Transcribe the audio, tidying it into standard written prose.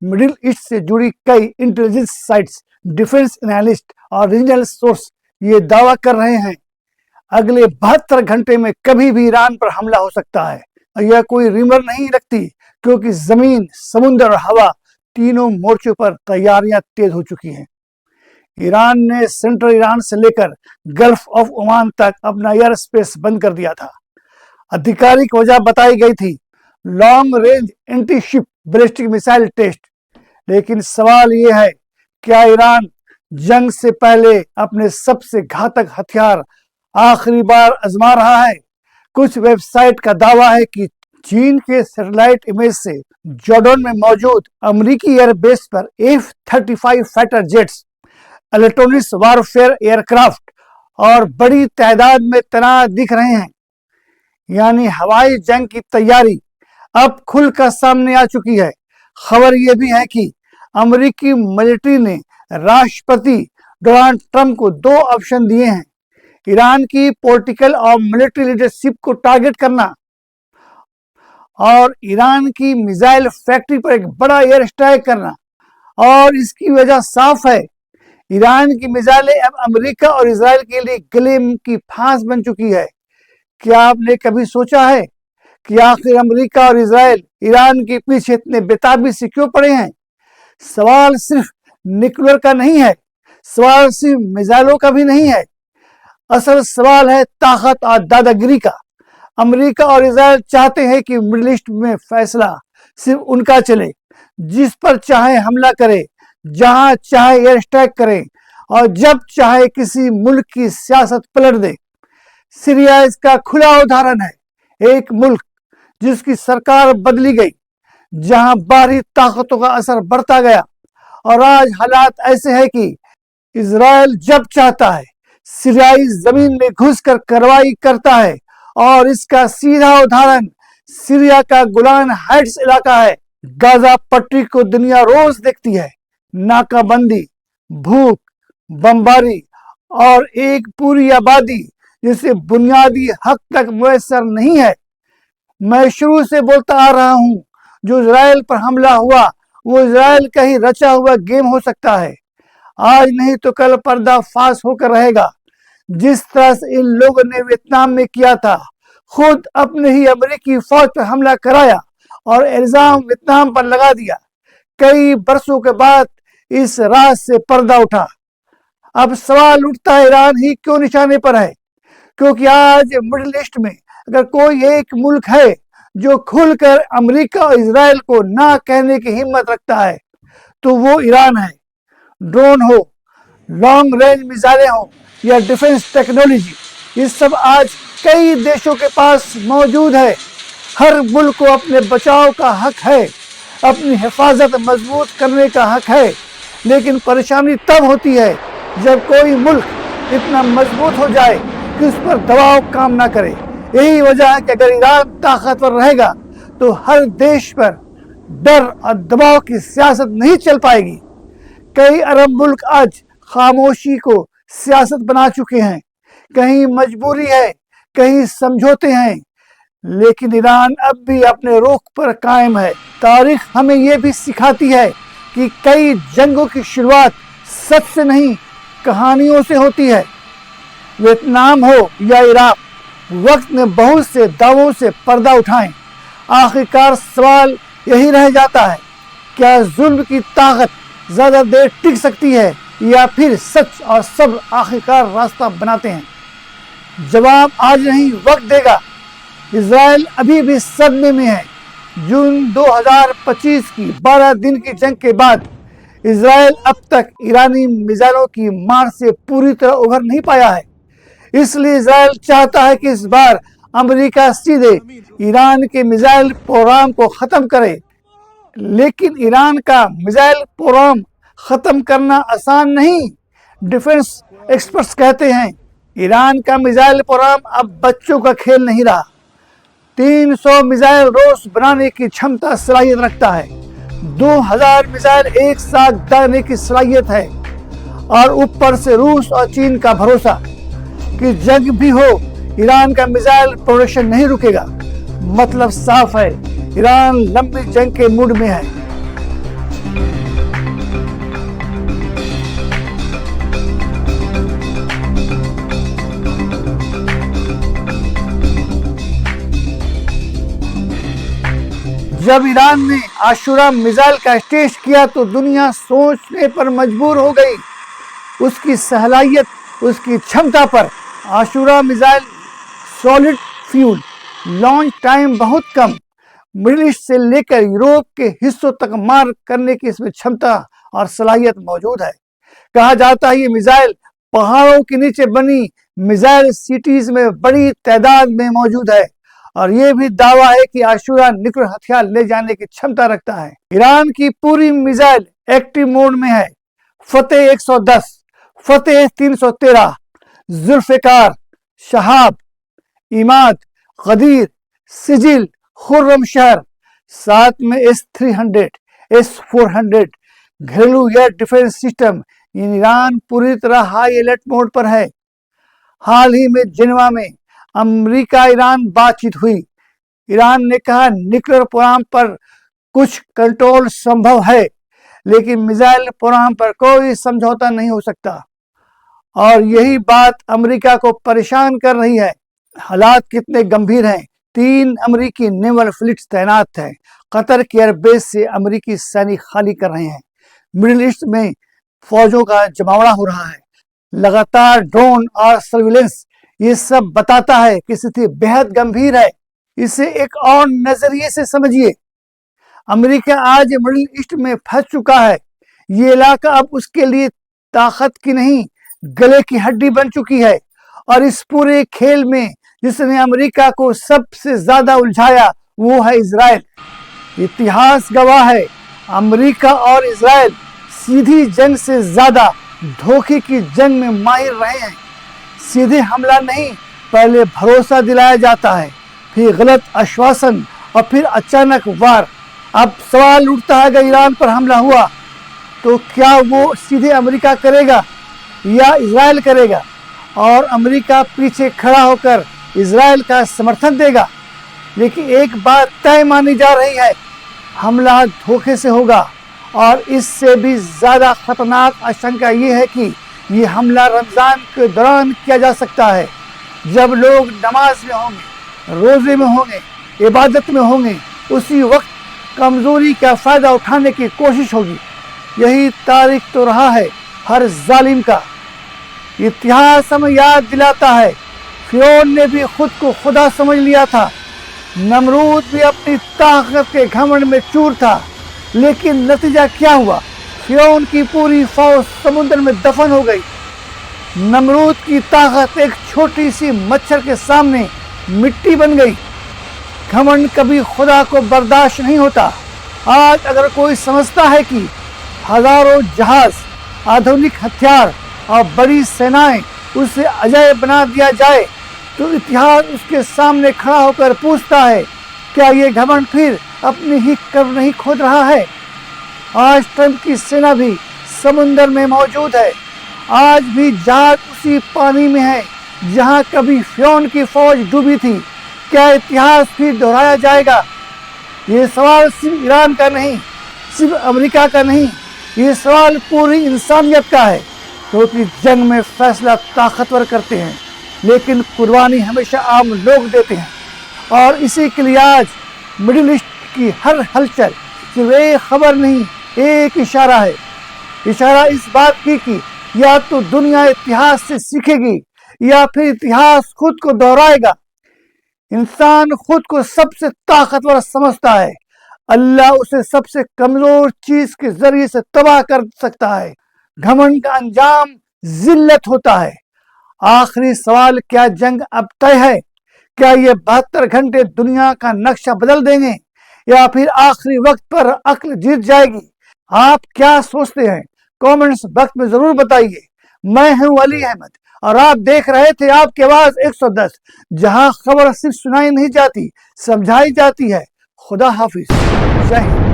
Middle east से जुड़ी कई इंटेलिजेंस साइट्स, डिफेंस एनालिस्ट और रीजनल सोर्स ये दावा कर रहे हैं अगले 72 घंटे में कभी भी ईरान पर हमला हो सकता है। यह कोई रिमर नहीं रखती, क्योंकि जमीन, समुद्र और हवा तीनों मोर्चों पर तैयारियां तेज हो चुकी हैं। ईरान ने सेंट्रल ईरान से लेकर गल्फ ऑफ ओमान तक अपना एयर स्पेस बंद कर दिया था। आधिकारिक वजह बताई गई थी long range anti ship ballistic missile test. लेकिन सवाल यह है, क्या ईरान जंग से पहले अपने सबसे घातक हथियार आखिरी बार आजमा रहा है? कुछ वेबसाइट का दावा है कि चीन के सैटेलाइट इमेज से जॉर्डन में मौजूद अमेरिकी एयरबेस पर F-35 fighter jets, electronics warfare aircraft और बड़ी तादाद में तैनात दिख रहे हैं। यानी हवाई जंग की तैयारी अब खुलकर सामने आ चुकी है। खबर यह भी है कि अमेरिकी मिलिट्री ने राष्ट्रपति डोनाल्ड ट्रंप को 2 ऑप्शन दिए हैं: ईरान की पॉलिटिकल और मिलिट्री लीडरशिप को टारगेट करना और ईरान की मिसाइल फैक्ट्री पर एक बड़ा एयर स्ट्राइक करना। और इसकी वजह साफ है, ईरान की मिसाइलें अब अमेरिका और इजराइल के लिए गले की फांस बन चुकी है। क्या आपने कभी सोचा है कि आखिर अमेरिका और इजराइल ईरान के पीछे इतने बेताबी से क्यों पड़े हैं? सवाल सिर्फ न्यूक्लियर का नहीं है, सवाल सिर्फ मिसाइलों का भी नहीं है। असल सवाल है ताकत और दादागिरी का। अमेरिका और इजराइल चाहते हैं कि मिडिल ईस्ट में फैसला सिर्फ उनका चले, जिस पर चाहे हमला करे, जहां चाहे एयर स्ट्राइक करें और जब चाहे किसी मुल्क की सियासत पलट दे। सीरिया इसका खुला उदाहरण है। एक मुल्क जिसकी सरकार बदली गई, जहां बाहरी ताकतों का असर बढ़ता गया, और आज हालात ऐसे हैं कि इजराइल जब चाहता है सीरियाई जमीन में घुसकर कार्रवाई करता है। और इसका सीधा उदाहरण सीरिया का गोलान हाइट्स इलाका है। गाजा पट्टी को दुनिया रोज देखती है। नाकाबंदी, भूख, बमबारी और एक पूरी आबादी जिसे बुनियादी हक तक मुयस्सर नहीं है। मैं शुरू से बोलता आ रहा हूं, जो इजराइल पर हमला हुआ वो इजराइल का ही रचा हुआ गेम हो सकता है। आज नहीं तो कल पर्दाफाश होकर रहेगा। जिस तरह से इन लोगों ने वियतनाम में किया था, खुद अपने ही अमेरिकी फौज पर हमला कराया और इल्जाम वियतनाम पर लगा दिया। कई बरसों के बाद इस राज से पर्दा उठा। अब सवाल उठता है, ईरान ही क्यों निशाने पर है? क्योंकि आज मिडिल ईस्ट में अगर कोई एक मुल्क है जो खुलकर अमेरिका और इजराइल को ना कहने की हिम्मत रखता है, तो वो ईरान है। ड्रोन हो, लॉन्ग रेंज मिसाइलें हो या डिफेंस टेक्नोलॉजी, ये सब आज कई देशों के पास मौजूद है। हर मुल्क को अपने बचाव का हक है, अपनी हिफाजत मजबूत करने का हक है। लेकिन परेशानी तब होती है जब कोई मुल्क इतना मजबूत हो जाए कि उस पर दबाव काम ना करे। यही वजह है कि अगर ईरान ताकतवर रहेगा तो हर देश पर डर और दबाव की सियासत नहीं चल पाएगी। कई अरब मुल्क आज खामोशी को सियासत बना चुके हैं। कहीं मजबूरी है, कहीं समझौते हैं, लेकिन ईरान अब भी अपने रुख पर कायम है। तारीख हमें यह भी सिखाती है कि कई जंगों की शुरुआत सच से नहीं, कहानियों से होती है। वियतनाम हो या इराक, वक्त ने बहुत से दावों से पर्दा उठाएं। आखिरकार सवाल यही रह जाता है, क्या जुल्म की ताकत ज्यादा देर टिक सकती है या फिर सच और सब आखिरकार रास्ता बनाते हैं? जवाब आज नहीं, वक्त देगा। इजराइल अभी भी सदमे में है। जून 2025 की 12 दिन की जंग के बाद इजराइल अब तक ईरानी मिसाइलों की मार से पूरी तरह उभर नहीं पाया है। इसलिए इजराइल चाहता है कि इस बार अमेरिका सीधे ईरान के मिसाइल प्रोग्राम को खत्म करे। लेकिन ईरान का मिसाइल प्रोग्राम खत्म करना आसान नहीं। डिफेंस एक्सपर्ट्स कहते हैं ईरान का मिसाइल प्रोग्राम अब बच्चों का खेल नहीं रहा। 300 मिसाइल रोज बनाने की क्षमता सलाहियत रखता है। 2000 मिसाइल एक साथ दागने की सलाहियत है। और ऊपर से रूस और चीन का भरोसा कि जंग भी हो, ईरान का मिसाइल प्रोडक्शन नहीं रुकेगा। मतलब साफ है, ईरान लंबी जंग के मूड में है। جب ایران نے عاشورہ میزائل کا ٹیسٹ کیا تو دنیا سوچنے پر مجبور ہو گئی، اس کی صلاحیت، اس کی چھمتا پر۔ Ashura missile solid fuel launch time بہت کم، مڈل ایسٹ سے لے کر یورپ کے حصوں تک مار کرنے کی اس میں چھمتا اور صلاحیت موجود ہے۔ کہا جاتا ہے یہ میزائل پہاڑوں کے نیچے بنی میزائل سٹیز میں بڑی تعداد میں موجود ہے، اور یہ بھی دعویٰ ہے کہ عاشورہ نیوکلیر ہتھیار لے جانے کی چھمتا رکھتا ہے۔ ایران کی پوری میزائل ایکٹیو موڈ میں ہے۔ فتح 110، فتح 313، ذوالفقار، شہاب، عماد، غدیر، سجل، خرم شہر، ساتھ میں S-300، S-400 گھریلو ایئر ڈیفنس سسٹم۔ ایران پوری طرح ہائی الرٹ موڈ پر ہے۔ حال ہی میں جنیوا میں امریکہ ایران بات چیت ہوئی۔ ایران نے کہا نیوکلیر پروگرام پر کچھ کنٹرول سمبھو ہے، لیکن میزائل پروگرام پر کوئی سمجھوتا نہیں ہو سکتا، اور یہی بات امریکہ کو پریشان کر رہی ہے۔ حالات کتنے گمبھیر ہیں۔ 3 امریکی نیول فلیٹس تعینات ہیں۔ قطر کے ایئر بیس سے امریکی سینک خالی کر رہے ہیں۔ مڈل ایسٹ میں فوجوں کا جماوڑا ہو رہا ہے۔ لگاتار ڈرون اور سرویلنس، یہ سب بتاتا ہے کہ استھتی بہت گمبھیر ہے۔ اسے ایک اور نظریے سے سمجھیے۔ امریکہ آج مڈل ایسٹ میں پھنس چکا ہے۔ یہ علاقہ اب اس کے لیے طاقت کی نہیں، گلے کی ہڈی بن چکی ہے، اور اس پورے کھیل میں جس نے امریکہ کو سب سے زیادہ الجھایا وہ ہے اسرائیل۔ اتہاس گواہ ہے، امریکہ اور اسرائیل سیدھی جنگ سے زیادہ دھوکے کی جنگ میں ماہر رہے ہیں۔ سیدھے حملہ نہیں، پہلے بھروسہ دلایا جاتا ہے، پھر غلط آشواسن، اور پھر اچانک وار۔ اب سوال اٹھتا ہے اگر ایران پر حملہ ہوا تو کیا وہ سیدھے امریکہ کرے گا یا اسرائیل کرے گا، اور امریکہ پیچھے کھڑا ہو کر اسرائیل کا سمرتھن دے گا؟ لیکن ایک بات طے مانی جا رہی ہے، حملہ دھوکے سے ہوگا، اور اس سے بھی زیادہ خطرناک آشنکا یہ ہے کہ یہ حملہ رمضان کے دوران کیا جا سکتا ہے، جب لوگ نماز میں ہوں گے، روزے میں ہوں گے، عبادت میں ہوں گے۔ اسی وقت کمزوری کا فائدہ اٹھانے کی کوشش ہوگی۔ یہی تاریخ تو رہا ہے ہر ظالم کا۔ اتہاس ہمیں یاد دلاتا ہے فرعون نے بھی خود کو خدا سمجھ لیا تھا، نمرود بھی اپنی طاقت کے گھمنڈ میں چور تھا، لیکن نتیجہ کیا ہوا؟ فرعون کی پوری فوج سمندر میں دفن ہو گئی۔ نمرود کی طاقت ایک چھوٹی سی مچھر کے سامنے مٹی بن گئی۔ گھمنڈ کبھی خدا کو برداشت نہیں ہوتا۔ آج اگر کوئی سمجھتا ہے کہ ہزاروں جہاز، آدھونک ہتھیار اور بڑی سینائیں اسے عجائب بنا دیا جائے، تو اتہاس اس کے سامنے کھڑا ہو کر پوچھتا ہے کیا یہ گھمنڈ پھر اپنی ہی قبر نہیں کھود رہا ہے؟ آج ٹرمپ کی سینا بھی سمندر میں موجود ہے، آج بھی جہاز اسی پانی میں ہے جہاں کبھی فرعون کی فوج ڈوبی تھی۔ کیا اتہاس پھر دہرایا جائے گا؟ یہ سوال صرف ایران کا نہیں، صرف امریکہ کا نہیں، یہ سوال پوری انسانیت کا ہے، کیونکہ جنگ میں فیصلہ طاقتور کرتے ہیں، لیکن قربانی ہمیشہ عام لوگ دیتے ہیں۔ اور اسی کے لیے آج مڈل ایسٹ کی ہر ہلچل صرف ایک خبر نہیں، ایک اشارہ ہے۔ اشارہ اس بات کی کہ یا تو دنیا اتہاس سے سیکھے گی یا پھر اتہاس خود کو دہرائے گا۔ انسان خود کو سب سے طاقتور سمجھتا ہے، اللہ اسے سب سے کمزور چیز کے ذریعے سے تباہ کر سکتا ہے۔ گھمنڈ کا انجام ذلت ہوتا ہے۔ آخری سوال، کیا جنگ اب طے ہے؟ کیا یہ 72 گھنٹے دنیا کا نقشہ بدل دیں گے، یا پھر آخری وقت پر عقل جیت جائے گی؟ آپ کیا سوچتے ہیں؟ کومنٹس باکس میں ضرور بتائیے۔ میں ہوں علی احمد، اور آپ دیکھ رہے تھے آپ کی آواز 110، جہاں خبر صرف سنائی نہیں جاتی، سمجھائی جاتی ہے۔ خدا حافظ، جے ہند۔